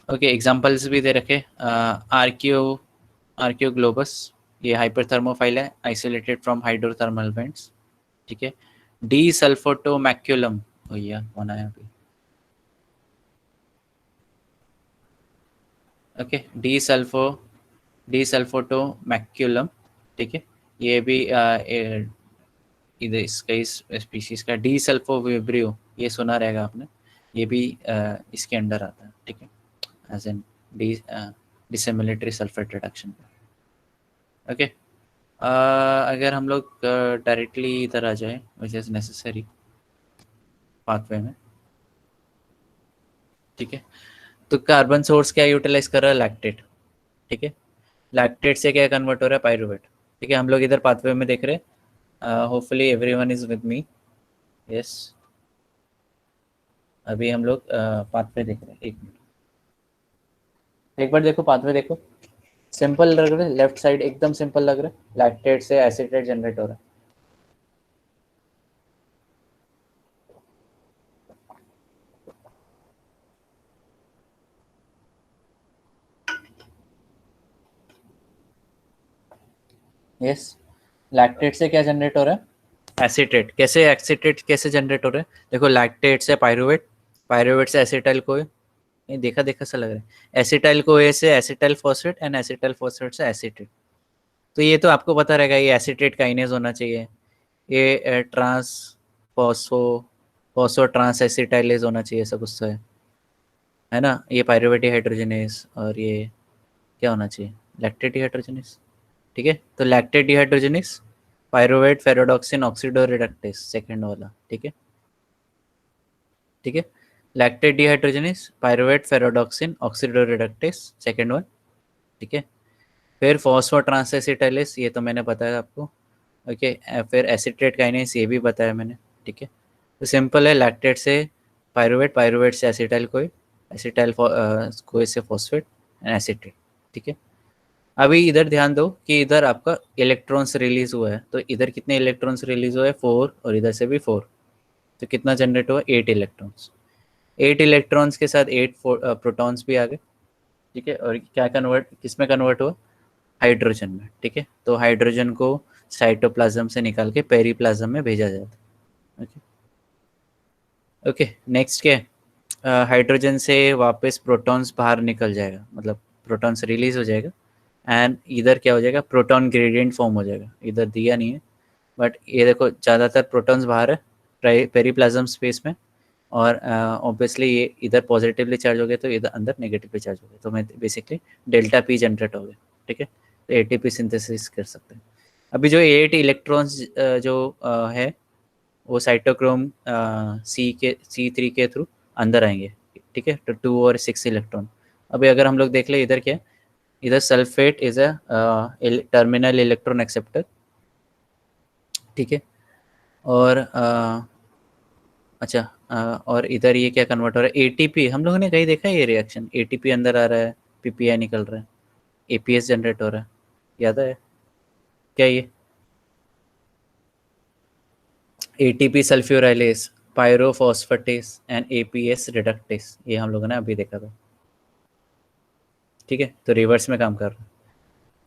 ओके, एग्जांपल्स भी दे रखे, आर्कियो ग्लोबस, ये हाइपरथर्मोफाइल है, आइसोलेटेड फ्रॉम हाइड्रोथर्मल वेंट्स, ठीक है। डी सल्फोटोमैक्यूलम, भैया कौन आया अभी। ओके, डी सल्फोटोमैक्यूलम, ठीक है। ये भी इधर इसका इस स्पीशीज का डी सल्फोविब्रियो, ये सुना रहेगा आपने, ये भी इसके अंडर आता है, ठीक है, as an D dissimilatory sulphate reduction. Okay, अगर हम लोग डायरेक्टली इधर आ जाए विच इज़ नेसेसरी पाथवे में, ठीक है। तो कार्बन सोर्स क्या यूटिलाइज कर रहा है, लैक्टेट, ठीक है। लैक्टेट से क्या कन्वर्ट हो रहा है, पायरुवेट, ठीक है। हम लोग इधर पाथवे में देख रहे हैं, hopefully everyone is with me, yes. अभी हम लोग पाथवे देख रहे हैं, एक बार देखो पाथवे देखो, सिंपल लग रहा है, लेफ्ट साइड एकदम सिंपल लग रहा है, लैक्टेट से एसिटेट जनरेट हो रहा है। यस, लैक्टेट से क्या जनरेट हो रहा है, एसिटेट। कैसे एसिटेट कैसे जनरेट हो रहा है, देखो लैक्टेट से पायरुवेट, पायरुवेट से एसिटाइल कोए, ये देखा देखा सा लग रहा है, एसिटाइल कोए से acetyl phosphate, and acetyl phosphate से एसिटेट। तो ये तो आपको पता रहेगा, ये एसिटेट काइनेज होना चाहिए, ये trans phospho phospho trans acetylase होना चाहिए, ऐसा कुछ तो है ना। ये पायरुवेट हाइड्रोजनेस, और ये क्या होना चाहिए, लैक्टेट हाइड्रोजनेस, ठीक है। तो lactate dehydrogenase, pyruvate, ferredoxin, oxido reductase, second वाला, ठीक है, ठीक है। Lactate dehydrogenase, pyruvate, ferredoxin, oxido reductase, second one, ठीक है। फिर फॉस्फो ट्रांसएसिटाइलेस, ये तो मैंने बताया आपको, ओके। फिर एसिट्रेट काइनेस, ये भी बताया मैंने, ठीक है। तो सिंपल है, लैक्टेट से पायरुवेट, पायरुवेट से एसिटाइल कोई, एसिटाइल कोई से फॉस्फेट एंड एसिट्रेट, ठीक है। अभी इधर ध्यान दो कि इधर आपका इलेक्ट्रॉन्स रिलीज हुआ है, तो इधर कितने इलेक्ट्रॉन्स रिलीज हुए, 4, और इधर से भी 4, तो कितना जनरेट हुआ, 8 इलेक्ट्रॉन्स। 8 इलेक्ट्रॉन्स के साथ 8 प्रोटॉन्स भी आ गए, ठीक है, और क्या कन्वर्ट किस में कन्वर्ट हुआ, हाइड्रोजन में। ठीक है, तो हाइड्रोजन को साइटोप्लाज्म से निकाल के पेरीप्लाज्म में भेजा जाता है। ओके। ओके, नेक्स्ट क्या है, हाइड्रोजन से वापस प्रोटॉन्स बाहर निकल जाएगा, मतलब प्रोटॉन्स रिलीज हो जाएगा, एंड इधर क्या हो जाएगा, प्रोटॉन ग्रेडियंट फॉर्म हो जाएगा। इधर दिया नहीं है, बट ये देखो ज़्यादातर प्रोटॉन्स बाहर है पेरीप्लाज्म स्पेस में, और ऑब्वियसली ये इधर पॉजिटिवली चार्ज हो गए तो इधर अंदर नेगेटिवली चार्ज हो गए, तो मैं बेसिकली डेल्टा पी जनरेट हो गया। ठीक है, तो एटीपी सिंथेसिस कर सकते हैं। अभी जो 8 इलेक्ट्रॉन्स जो है वो साइटोक्रोम C3 के थ्रू अंदर आएंगे। ठीक है, तो 2 और 6 इलेक्ट्रॉन। अभी अगर हम लोग देख ले इधर क्या है, इधर sulphate is a terminal electron acceptor. ठीक है, और अच्छा, और इधर ये क्या कन्वर्ट हो रहा है, एटीपी। हम लोगों ने कहीं देखा है ये रिएक्शन, एटीपी अंदर आ रहा है, पीपीआई निकल रहा है, एपीएस जनरेट हो रहा है, याद है क्या ये, एटीपी सल्फ्यूराइलेस, पायरोफॉस्फेटेस एंड एपीएस रिडक्टेस, ये हम लोगों ने अभी देखा था। ठीक है, तो रिवर्स में काम कर रहा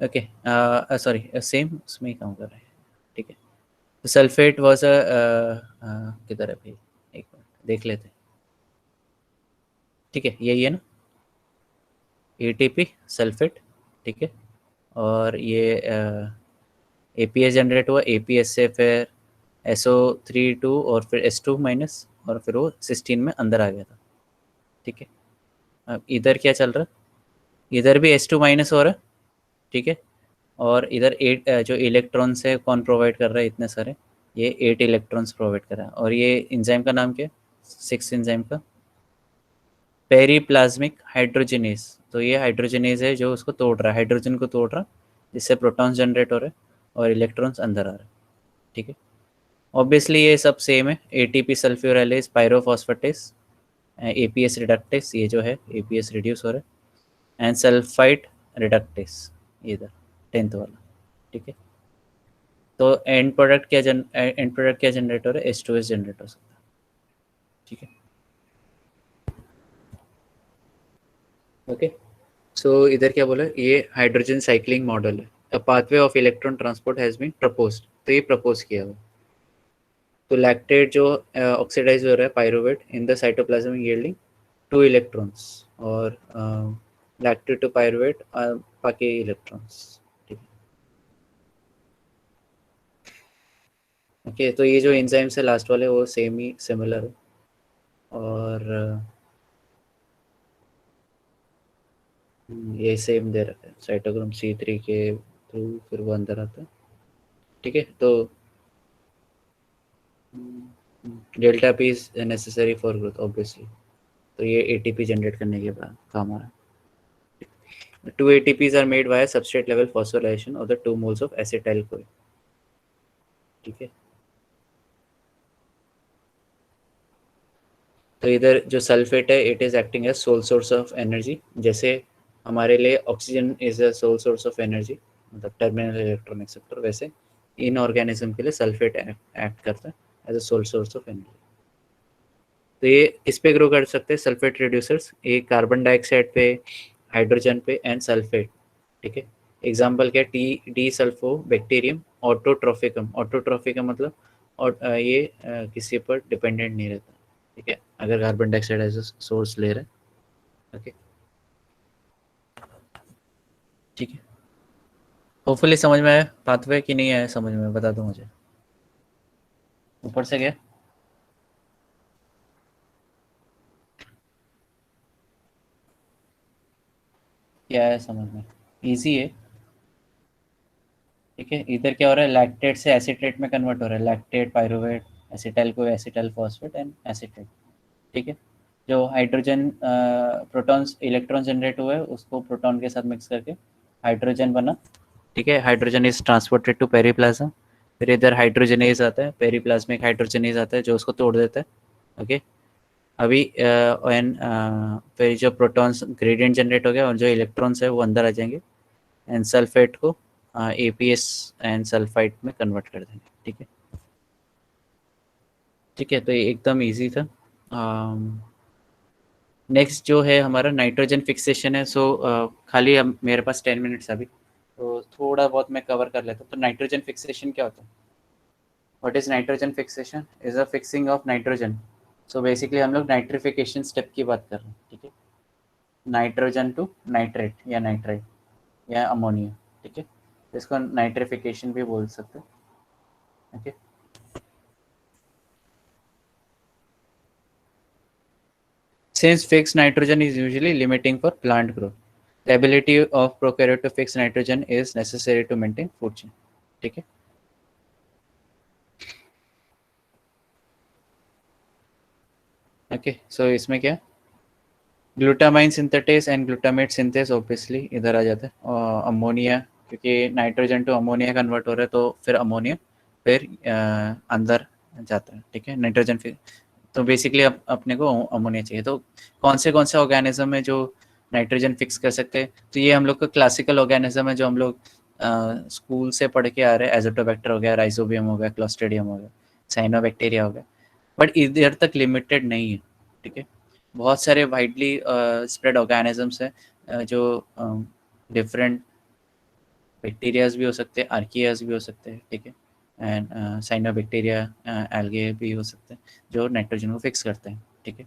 है। ओके, सॉरी, सेम उसमें ही काम कर रहा है। ठीक है, तो सल्फेट वॉज किधर है भाई, एक मिनट देख लेते हैं। ठीक है, यही है ना, एटीपी सल्फेट। ठीक है, और ये एपीएस जनरेट हुआ, एपीएस से फिर SO3 2 और फिर S2 माइनस, और फिर वो सिस्टीन में अंदर आ गया था। ठीक है, अब इधर क्या चल रहा है, इधर भी S2 माइनस हो रहा है। ठीक है, और इधर 8 जो इलेक्ट्रॉन्स है कौन प्रोवाइड कर रहा है, इतने सारे, ये 8 इलेक्ट्रॉन्स प्रोवाइड कर रहा है। और ये इंजाइम का नाम क्या है, 6 इंजाइम का, पेरीप्लाज्मिक हाइड्रोजिनेज। तो ये हाइड्रोजिनेज है जो उसको तोड़ रहा है, हाइड्रोजन को तोड़ रहा है, जिससे प्रोटॉन्स जनरेट हो रहे हैं और इलेक्ट्रॉन्स अंदर आ रहे हैं। ठीक है, ऑब्वियसली ये सब सेम है, एटीपी सल्फ्यूराइलेज, पायरोफॉस्फेटेस, एपीएस रिडक्टेस, ये जो है एपीएस रिड्यूस हो रहा है, एंड सल्फाइड रिडक्टेस, इधर 10th वाला। ठीक है, तो एंड प्रोडक्ट क्या जनरेट हो रहा है, H2S जनरेट हो सकता है। ठीक है, ओके। सो इधर क्या बोला, ये हाइड्रोजन साइक्लिंग मॉडल है, a pathway of electron transport has been proposed, तो ये प्रपोज किया हुआ। तो लैक्टेट जो ऑक्सीडाइज हो रहा है pyruvate in the cytoplasm yielding 2 electrons, और लैक्टेट टू पायरुवेट बाकी इलेक्ट्रॉन्स। ठीक है, ओके, तो ये जो एंजाइम्स है लास्ट वाले वो सेम ही सिमिलर है, और ये सेम दे रखा है, साइटोक्रोम C3 के थ्रू फिर वो अंदर आता है। ठीक है, तो delta P is necessary for growth obviously, तो ये एटीपी जनरेट करने के बाद काम आ रहा है। 2 ATPs are made by substrate level phosphorylation of the 2 moles of acetyl CoA. ठीक है, तो इधर जो सल्फेट है it is acting as sole source of energy, जैसे हमारे लिए oxygen is a sole source of energy, मतलब टर्मिनल इलेक्ट्रॉन एक्सेप्टर, वैसे इन ऑर्गेनिज्म के लिए सल्फेट एक्ट करता है as a sole source of energy. तो ये किस पे ग्रो कर सकते हैं सल्फेट रिड्यूसर्स, ये कार्बन डाइऑक्साइड पे, हाइड्रोजन पे एंड सल्फेट। ठीक है, एग्जांपल क्या, डी सल्फो बैक्टीरियम ऑटोट्रोफिकम, ऑटोट्रोफिकम मतलब, और ये किसी पर डिपेंडेंट नहीं रहता। ठीक है, अगर कार्बन डाइऑक्साइड एज सोर्स ले रहे हैं। ओके, ठीक है, होपफुली समझ में आया पाथवे कि नहीं आया समझ में, बता दो मुझे ऊपर से क्या क्या है समझ में, इजी है। ठीक है, इधर क्या हो रहा है, लैक्टेट से एसीटेट में कन्वर्ट हो रहा है, lactate pyruvate, acetyl co acetyl phosphate and acetate. ठीक है, जो हाइड्रोजन प्रोटॉन्स इलेक्ट्रॉन जनरेट हुए उसको प्रोटॉन के साथ मिक्स करके हाइड्रोजन बना। ठीक है, हाइड्रोजन इज ट्रांसपोर्टेड टू पेरीप्लाज्म, फिर इधर हाइड्रोजनेज आता है, पेरीप्लाज्मिक हाइड्रोजनेज आता है जो उसको तोड़ देता है। ओके, अभी व्हेन फिर जो प्रोटॉन्स ग्रेडियंट जनरेट हो गया और जो इलेक्ट्रॉन्स है वो अंदर आ जाएंगे, एंड सल्फेट को एपीएस एंड सल्फाइड में कन्वर्ट कर देंगे। ठीक है, ठीक है, तो ये एकदम इजी था। नेक्स्ट जो है हमारा नाइट्रोजन फिक्सेशन है। सो खाली अब मेरे पास 10 मिनट्स अभी, तो थोड़ा बहुत मैं कवर कर लेता हूँ। तो नाइट्रोजन फिक्सेशन क्या होता है? What is nitrogen fixation? Is a fixing of nitrogen. So basically हम लोग नाइट्रिफिकेशन स्टेप की बात कर रहे हैं, ठीक है। नाइट्रोजन टू नाइट्रेट या नाइट्राइट या अमोनिया, ठीक है। इसको नाइट्रिफिकेशन भी बोल सकते हैं, okay. Since fixed nitrogen is usually limiting for plant growth, the ability of prokaryote to fix nitrogen is necessary to maintain food chain, ठीक है। ओके, सो इसमें क्या, glutamine synthetase and glutamate synthase obviously इधर आ जाता है। अमोनिया, क्योंकि nitrogen two ammonia convert हो रहा है, तो फिर अमोनिया फिर अंदर जाता है, ठीक है। नाइट्रोजन फिर, तो बेसिकली अपने को अमोनिया चाहिए। तो कौन से ऑर्गेनिज्म है जो नाइट्रोजन फिक्स कर सकते हैं? तो ये हम लोग का क्लासिकल ऑर्गेनिज्म है जो हम लोग स्कूल से पढ़ के आ रहे हैं। एजोटोबैक्टर हो गया, राइजोबियम हो गया, क्लोस्ट्रिडियम हो गया, साइनोबैक्टीरिया हो गया। बट इधर तक लिमिटेड नहीं है, ठीक है। बहुत सारे वाइडली स्प्रेड ऑर्गेनिजम्स हैं, जो डिफरेंट बैक्टीरियाज भी हो सकते हैं, आर्कियाज भी हो सकते हैं, ठीक है। एंड साइनोबैक्टीरिया, एल्गे भी हो सकते हैं जो नाइट्रोजन को फिक्स करते हैं, ठीक है।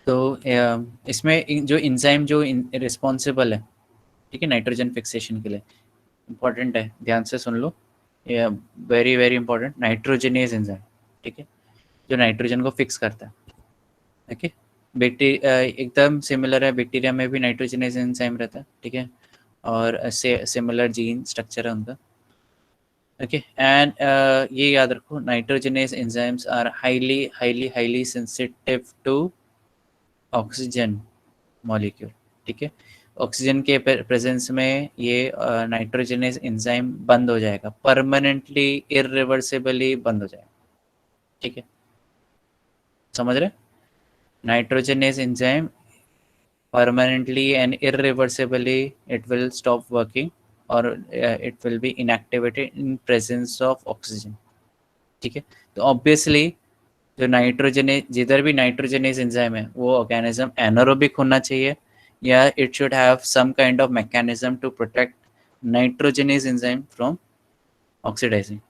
तो इसमें जो इंजाइम जो रिस्पॉन्सिबल है, ठीक है, नाइट्रोजन फिक्सेशन के लिए इंपॉर्टेंट है, ध्यान से सुन लो, ये very very important, nitrogenase enzyme, ठीक है, जो नाइट्रोजन को फिक्स करता है, ओके। बैक्टीरिया एकदम सिमिलर है, बैक्टीरिया में भी नाइट्रोजनेज एंजाइम रहता है, ठीक है, और सिमिलर जीन स्ट्रक्चर है उनका, ओके। एंड ये याद रखो, nitrogenase enzymes are highly highly highly sensitive to oxygen molecule, ठीक है। ऑक्सीजन के प्रेजेंस में ये नाइट्रोजनेज एंजाइम बंद हो जाएगा, परमानेंटली इरिवर्सिबली बंद हो जाएगा, ठीक है, समझ रहे? Nitrogenase enzyme permanently and irreversibly it will stop working, or it will be inactivated in presence of oxygen, ठीक है। तो ऑब्वियसली जो नाइट्रोजनेज, जिधर भी नाइट्रोजनेज एंजाइम है वो ऑर्गेनिज्म एनारोबिक होना चाहिए, या it should have some kind of mechanism to protect nitrogenase enzyme from oxidizing,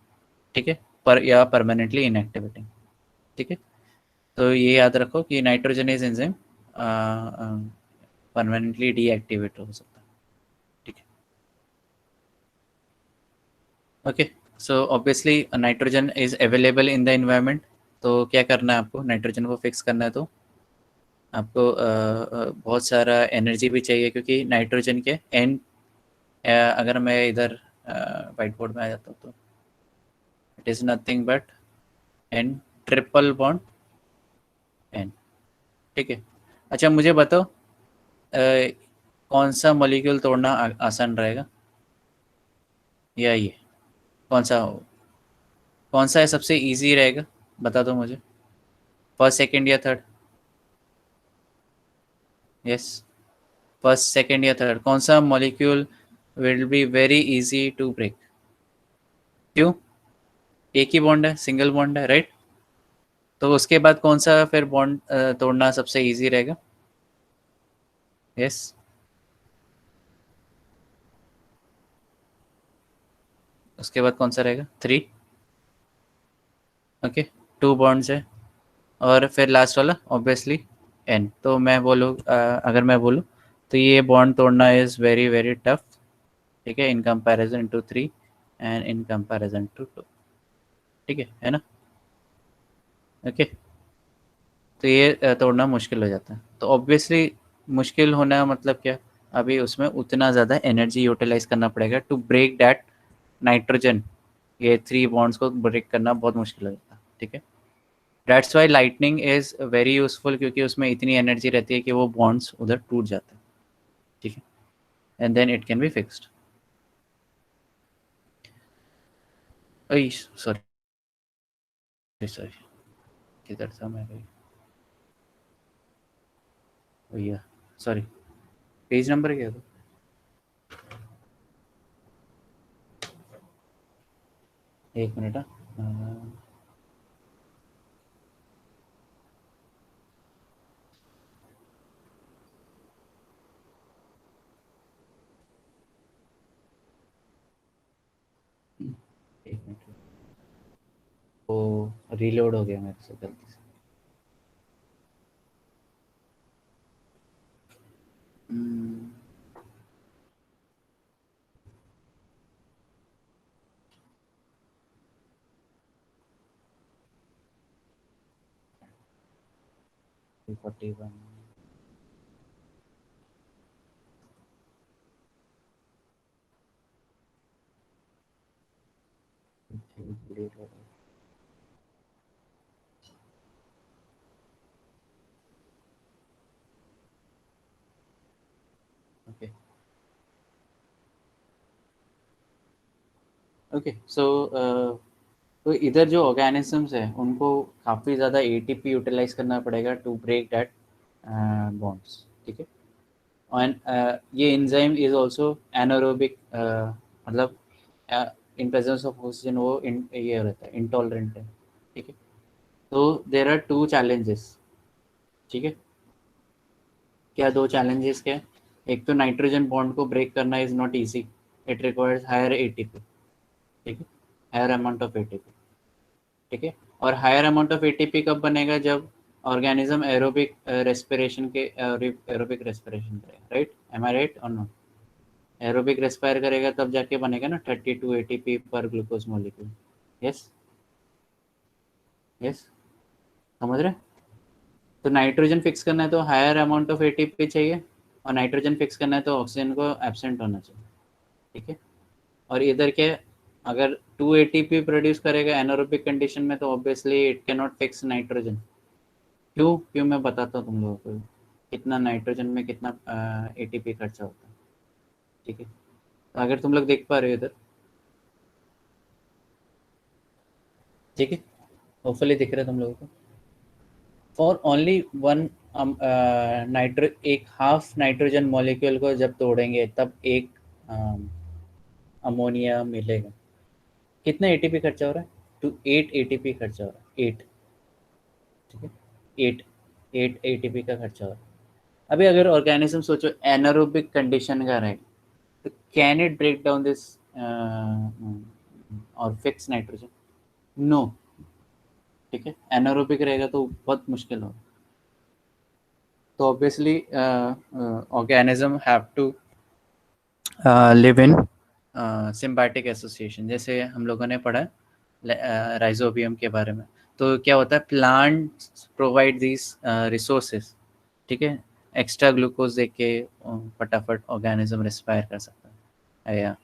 ठीक है, पर या परमानेंटली इनएक्टिवेटिंग, ठीक है। तो ये याद रखो कि नाइट्रोजनेज एंजाइम परमानेंटली डीएक्टिवेट हो सकता है, ठीक है। Okay, so obviously nitrogen is available in the environment, तो क्या करना है आपको, नाइट्रोजन को फिक्स करना है तो आपको बहुत सारा एनर्जी भी चाहिए, क्योंकि नाइट्रोजन के एन, अगर मैं इधर वाइट बोर्ड में आ जाता हूँ तो it is nothing but N triple bond N, ठीक है। अच्छा मुझे बताओ, कौन सा मॉलिक्यूल तोड़ना आसान रहेगा, या ये कौन सा, कौन सा है सबसे इजी रहेगा, बता दो मुझे, फर्स्ट सेकंड या थर्ड? यस, फर्स्ट सेकंड या थर्ड, कौन सा molecule will be very easy to break? क्यों? एक ही बॉन्ड है, सिंगल बॉन्ड है, राइट। तो उसके बाद कौन सा फिर बॉन्ड तोड़ना सबसे इजी रहेगा? यस, उसके बाद कौन सा रहेगा? थ्री, ओके, टू बॉन्ड्स है, और फिर लास्ट वाला ऑब्वियसली एन। तो मैं बोलूँ, अगर मैं बोलूँ तो ये बॉन्ड तोड़ना इज़ वेरी वेरी टफ, ठीक है, in comparison to three and in comparison to two, ठीक है ना, ओके। तो ये तोड़ना मुश्किल हो जाता है। तो ऑब्वियसली मुश्किल होना मतलब क्या, अभी उसमें उतना ज़्यादा एनर्जी यूटिलाइज करना पड़ेगा टू ब्रेक दैट नाइट्रोजन, ये थ्री बॉन्ड्स को ब्रेक करना बहुत मुश्किल हो जाता है, ठीक है। That's why lightning is very useful, क्योंकि उसमें इतनी एनर्जी रहती है कि वो बॉन्ड्स उधर टूट जाते हैं, ठीक है, and then it can be fixed. Sorry sorry, किधर था मैं भाई, भैया, सॉरी, पेज नंबर क्या था? एक मिनट, हाँ। रीलोड हो गया मेरे से गलती से। हम्म, 341 ओके ओके। सो तो इधर जो ऑर्गेनिजम्स है उनको काफ़ी ज़्यादा एटीपी यूटिलाइज करना पड़ेगा टू ब्रेक दैट बॉन्ड्स, ठीक है। और ये एंजाइम इज आल्सो एनारोबिक, मतलब इन प्रेजेंस ऑफ ऑक्सीजन वो ये रहता है, इंटॉलरेंट है, ठीक है। तो देर आर टू चैलेंजेस, ठीक है। क्या दो चैलेंजेस क्या है? एक तो नाइट्रोजन बॉन्ड को ब्रेक करना is not easy, it requires higher ATP, ठीक है, हायर अमाउंट ऑफ एटीपी, ठीक है। और हायर अमाउंट ऑफ एटीपी कब बनेगा? जब ऑर्गेनिज्म एरोबिक रेस्पिरेशन के एरोबिक रेस्पिरेशन करेगा, राइट? एम आई राइट और नॉट? एरोबिक रेस्पायर करेगा तब जाके बनेगा ना 32 एटीपी पर ग्लूकोज मॉलिक्यूल। यस यस, समझ रहे? तो नाइट्रोजन फिक्स करना है तो हायर अमाउंट ऑफ एटीपी चाहिए, और नाइट्रोजन फिक्स करना है तो ऑक्सीजन को एब्सेंट होना चाहिए, ठीक है। और इधर क्या है, अगर 2 एटीपी प्रोड्यूस करेगा एनारोबिक कंडीशन में तो obviously it can not fix nitrogen. क्यों क्यों मैं बताता हूँ तुम लोगों को, कितना नाइट्रोजन में कितना एटीपी खर्चा होता है, ठीक है। तो अगर तुम लोग देख पा रहे हो इधर, ठीक है, होपफुली दिख रहा है तुम लोगों को। फॉर ओनली वन नाइट्रो एक हाफ नाइट्रोजन मॉलिक्यूल को जब तोड़ेंगे तब एक अमोनिया मिलेगा। कितना एटीपी खर्चा हो रहा है? टू 8 एटीपी खर्चा हो रहा है, 8, ठीक है, 8, 8 एटीपी का खर्चा हो रहा है। अभी अगर ऑर्गेनिज्म सोचो एनारोबिक कंडीशन का रहे तो can it break down this और फिक्स नाइट्रोजन? नो, ठीक है। एनारोबिक रहेगा तो बहुत मुश्किल होगा। तो obviously organism have to live in symbiotic association, जैसे हम लोगों ने पढ़ा राइजोबियम के बारे में। तो क्या होता है, प्लांट्स प्रोवाइड दीज रिसोर्सेज, ठीक है। एक्स्ट्रा ग्लूकोज दे के फटाफट ऑर्गेनिज्म रेस्पायर कर सकता है, या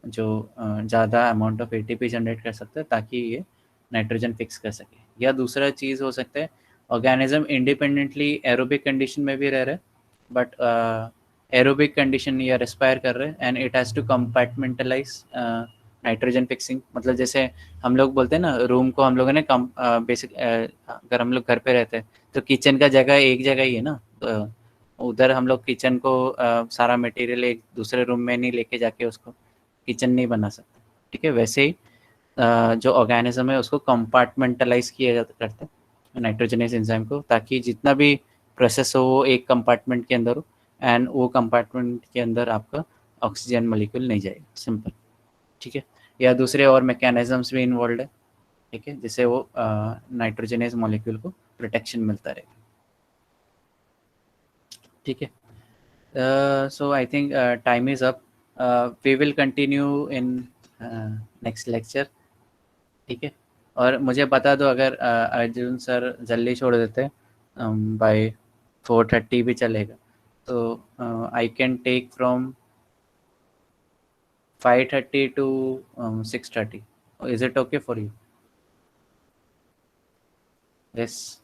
जो ज़्यादा अमाउंट ऑफ एटीपी जनरेट कर सकता है ताकि ये नाइट्रोजन फिक्स कर सके। या दूसरा चीज़ हो सकता है, ऑर्गेनिज्म इंडिपेंडेंटली एरोबिक कंडीशन में भी रह रहे हैं, बट एरोबिक कंडीशन या रेस्पायर कर रहे हैं, and it has to compartmentalize nitrogen fixing. मतलब जैसे हम लोग बोलते हैं ना, रूम को हम लोगों ने कम बेसिक, अगर हम लोग घर पे रहते हैं तो किचन का जगह एक जगह ही है ना, तो उधर हम लोग किचन को सारा मटेरियल एक दूसरे रूम में नहीं लेके जाके उसको किचन नहीं बना सकते, ठीक है। वैसे ही जो ऑर्गेनिज्म है उसको कंपार्टमेंटलाइज किया जाता करते हैं नाइट्रोजनस एंजाइम को, ताकि जितना भी प्रोसेस हो वो एक कंपार्टमेंट के अंदर हो, एंड वो कंपार्टमेंट के अंदर आपका ऑक्सीजन मॉलिक्यूल नहीं जाएगा, सिंपल, ठीक है। या दूसरे और मैकेनिज्म्स भी इन्वॉल्व है, ठीक है, जिससे वो नाइट्रोजनस मॉलिक्यूल को प्रोटेक्शन मिलता रहेगा, ठीक है। So I think time is up. We will continue in next lecture, ठीक है। और मुझे बता दो अगर अर्जुन सर जल्दी छोड़ देते बाय 4:30 भी चलेगा, तो I can take from 5:30 to 6:30. Is it okay for you? Yes.